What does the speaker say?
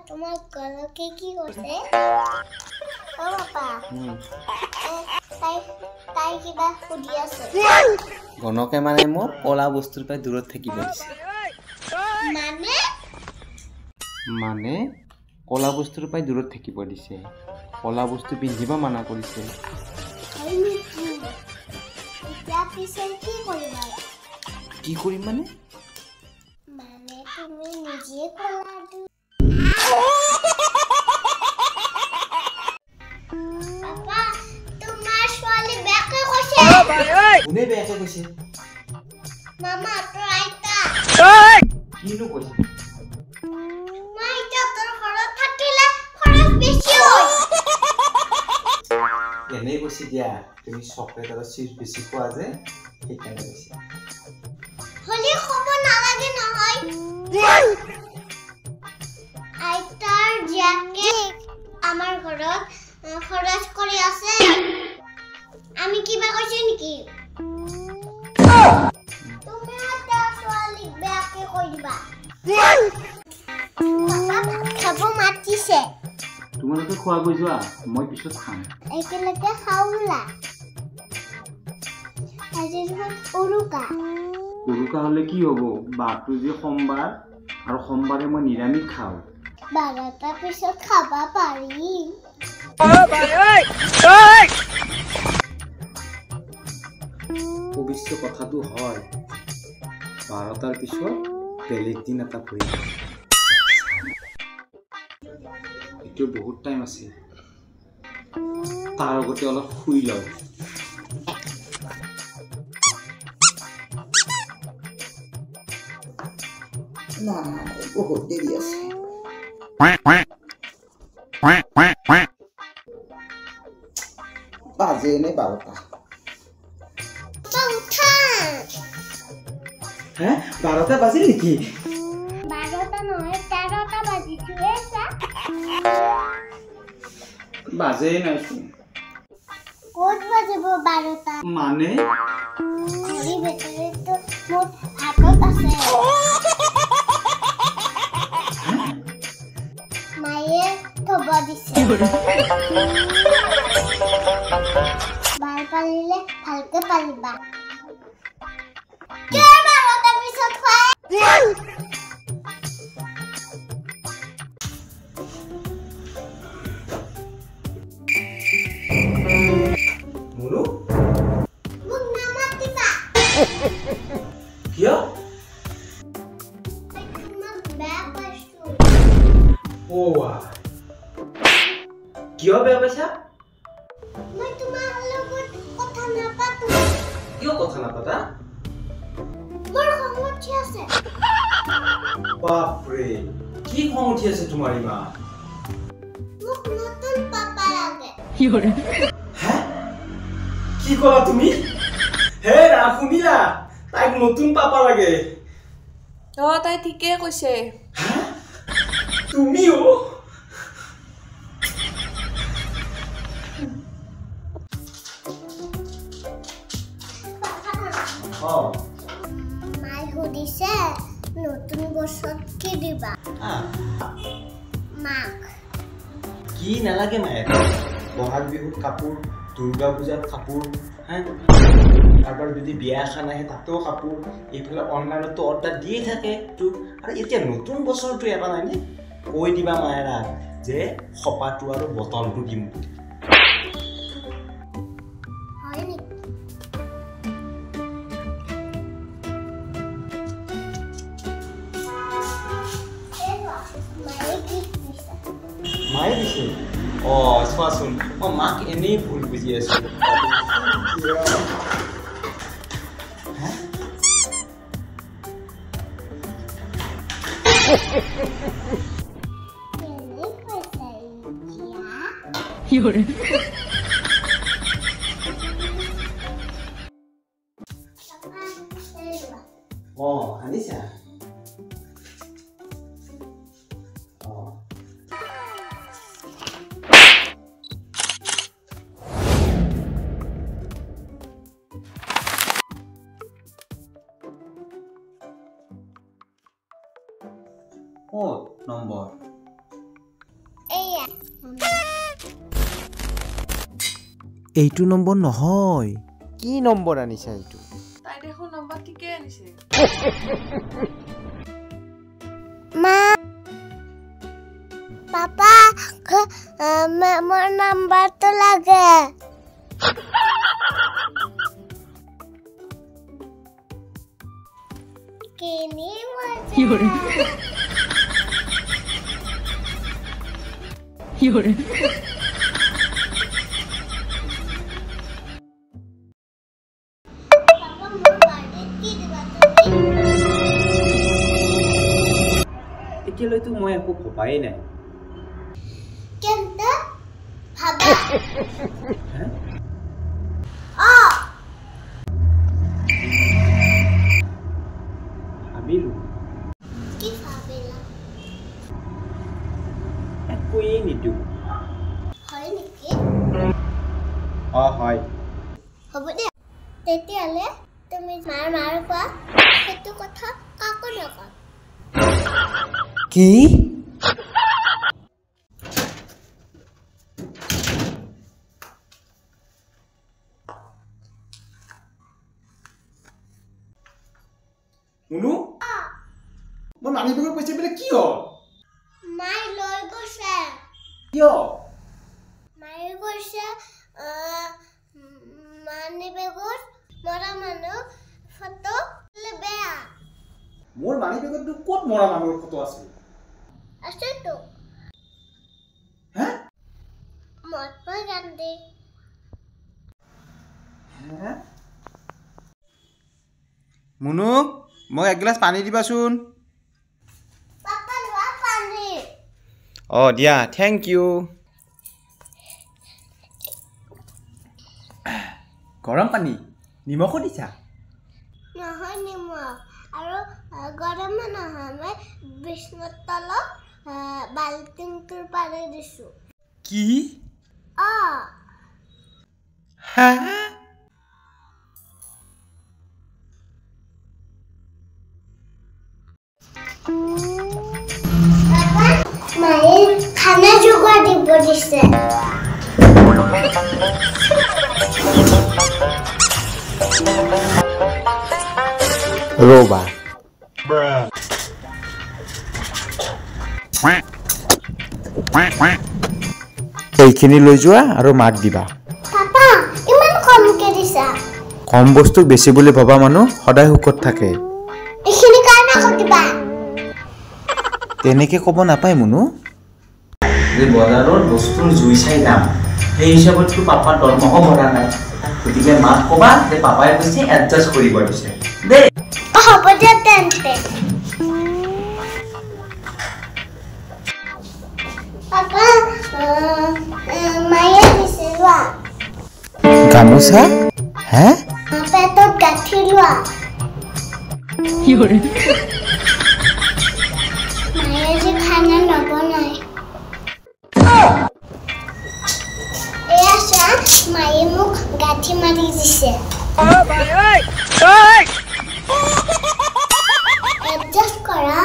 তোমার গলকে কি করছে ও বাবা তাই কিবা খুদি আছে গণকে মানে মোক কলা বস্তুৰ পৰা দূৰত থাকিব দিছে মানে কলা বস্তুৰ পৰা দূৰত থাকিব দিছে কলা বস্তু পিন্ধিব মানা কৰিছে কি কৰিম মানে তুমি নিজে কলা পাপা তোমাৰ ছোৱালী বেয়াকে কৈছে কোনে বেয়াকে কৈছে মামা তোৰ আইতা কিনো কৈছে মাইটা তোৰ ঘৰত থাকিলে খৰচ বেছি হয় এনেই কৈছে দিয়া তুমি চকলেট আৰু চিপছ বেছি খোৱা যে সেইকাৰণে কৈছে হলি খব নালাগে নহয় আইতাৰ জাকে আমাৰ ঘৰত খৰচ কৰি আছে আমি কিবা কৈছে নেকি তুমি আইতা ছোৱালী বেয়াকে কৈ দিবা খাব মাতিছে তোমালোকে খোৱা গৈ যোৱা মই পিছত খাম একেলগে খাওলা আজি উৰুকা হলে কি হ'ব বাৰটো যে সোমবাৰ আৰু সোমবাৰে মই নিৰামিষ খাওঁ 12টা পিছত খাবা পাৰি অৱশ্য কথাটো হয় 12টাৰ পিছত বেলেগ দিন এটা পৰিব এতিয়া বহুত টাইম আছে তাৰ আগতে অলপ শুই লওঁ না বহুত দেৰি আছে বাজে নে 12টা হ্যাঁ 12টা বাজিল নেকি 12টা নহয় 13টা বাজিছে বাজে নাই ক'ত বাজিব 12টা মানে ঘড়ী ভিতরে তো মোট হাতত আছে মায়ে থব দিছে বাৰ পাৰিলে ভালকে পাৰিবা কে 12টা পিছত খায় মুনু মোক নামাতিবা কিয় তোমাক বেয়া পাইছো ওৱা কিয় বেয়া পাইছা মই তোমাৰ লগত কথা নাপাতো কিয় কথা নাপাতা মোৰ খং উঠি আছে বাপৰে কি খং উঠি আছে তোমাৰ ইমান মোক নতুন পাপা লাগে হ্যাঁ কি কলা তুমি হে রা শুনিলা তাইক নতুন পাপা লাগে তাই ঠিকে কৈছে হ্যাঁ তুমিও মাই সুধিছে নতুন বছৰত কি দিবা মাক কি নালাগে মায়ে বহাগ বিহুত কাপোৰ দুৰ্গা পূজাত কাপোৰ হ্যাঁ তাৰপৰা যদি বিয়া এখন আহে তাতেও কাপোৰ এইফালে অনলাইনতো অৰ্ডাৰ দিয়ে থাকে তো আৰু এতিয়া নতুন বছৰটো এটা নাইনে কৈ দিবা মায়েৰা যে খপাটো আৰু বটলটো দিম হয় নেকি মায়ে দিছে অ চোৱাচোন মই মাক এনেই ভুল বুজি আছো অ আনিছা নম্বৰ এইটো নম্বৰ নহয় কি নম্বৰ আনিছা এইটো তাই দেখোন নম্বৰ ঠিকে আনিছে মা পাপা মোৰ নাম্বাৰটো লাগে কিনি এতিয়ালৈতো মই একো ভবাই নাই কেনটা ভাবা ভাবিলো কি ভাবিলা একোৱেই নিদিওঁ হয় নেকি হয় হ'ব দিয়া তেতিয়াহ'লে তুমি মাৰ কোৱা সেইটো কথা কাকো নকওঁ কি মুনু মই মানি বেগৰ পইচা বোলে কি হ'ল মাই লৈ গৈছে কিয় মায়ে কৈছে মানি বেগত মৰা মানুহ ফটো বেয়া মোৰ মানি বেগতটো ক'ত মৰা মানুহৰ ফটো আছে আছেতো হে মহাত্মা গান্ধী মুনু মোক এক গিলাচ পানী দিবাচোন পাপা লোৱা পানী দিয়া থেংক ইউ গৰম পানী নিমখো দিছা নহয় নিমখ আৰু গৰমে নহয় মই বিষ্ণুৰ তলত বাল্টিংটোৰ পানী দিছোঁ কি মায়ে খানা যোগাৰ দিব দিছে ৰবা এইখিনি লৈ যোৱা আৰু মাক দিবা পাপা ইমান কমকে দিছা কম বস্তুক বেছি বুলি ভবা মানুহ সদায় সুখত থাকে এইখিনি কাৰণে দিবা তেনেকে ক'ব নাপায় মুনু যে বজাৰৰ বস্তুৰ জুই চাই দাম সেই হিচাপততো পাপাৰ দৰমহাও ভৰা নাই গতিকে মাক ক'বা যে পাপাই কৈছে এডজাষ্ট কৰিব দিছে দেই হ'ব দিয়া তেন্তে পাপা মায়ে দিছে লোৱা গামোচা হে পেটত গাঁঠি লোৱা মায়ে যে খানা নবনায় এয়া চোৱা মায়ে মোক গাঁঠি মাৰি দিছে এডজাষ্ট কৰা